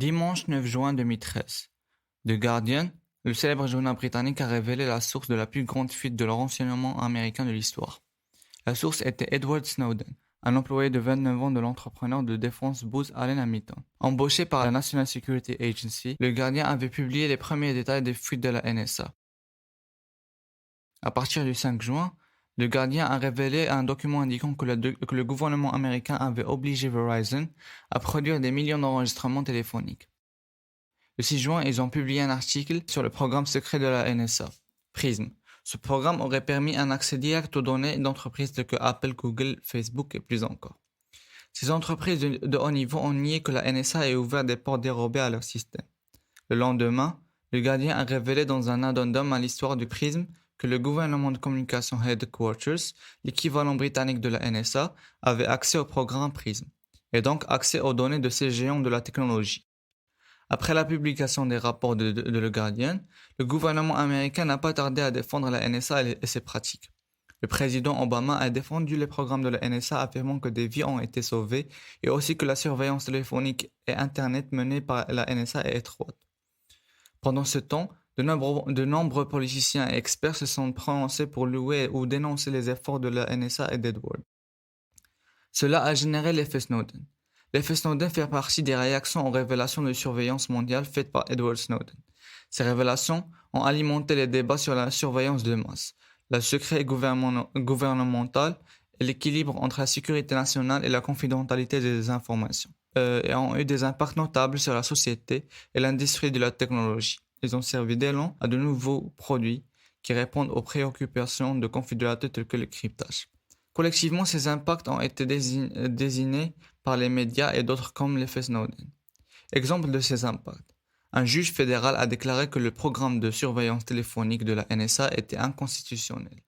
Dimanche 9 juin 2013, The Guardian, le célèbre journal britannique, a révélé la source de la plus grande fuite de renseignement américain de l'histoire. La source était Edward Snowden, un employé de 29 ans de l'entrepreneur de défense Booz Allen Hamilton. Embauché par la National Security Agency, le Guardian avait publié les premiers détails des fuites de la NSA. À partir du 5 juin, le Guardian a révélé un document indiquant que le gouvernement américain avait obligé Verizon à produire des millions d'enregistrements téléphoniques. Le 6 juin, ils ont publié un article sur le programme secret de la NSA, PRISM. Ce programme aurait permis un accès direct aux données d'entreprises telles que Apple, Google, Facebook et plus encore. Ces entreprises de haut niveau ont nié que la NSA ait ouvert des ports dérobés à leur système. Le lendemain, le Guardian a révélé dans un addendum à l'histoire du PRISM que le gouvernement de communication Headquarters, l'équivalent britannique de la NSA, avait accès au programme PRISM, et donc accès aux données de ces géants de la technologie. Après la publication des rapports de Le Guardian, le gouvernement américain n'a pas tardé à défendre la NSA et ses pratiques. Le président Obama a défendu les programmes de la NSA, affirmant que des vies ont été sauvées et aussi que la surveillance téléphonique et Internet menée par la NSA est étroite. Pendant ce temps, de nombreux politiciens et experts se sont prononcés pour louer ou dénoncer les efforts de la NSA et d'Edward. Cela a généré l'effet Snowden. L'effet Snowden fait partie des réactions aux révélations de surveillance mondiale faites par Edward Snowden. Ces révélations ont alimenté les débats sur la surveillance de masse, le secret gouvernemental et l'équilibre entre la sécurité nationale et la confidentialité des informations, et ont eu des impacts notables sur la société et l'industrie de la technologie. Ils ont servi d'élan à de nouveaux produits qui répondent aux préoccupations de confidentialité telles que le cryptage. Collectivement, ces impacts ont été désignés par les médias et d'autres comme l'effet Snowden. Exemple de ces impacts. Un juge fédéral a déclaré que le programme de surveillance téléphonique de la NSA était inconstitutionnel.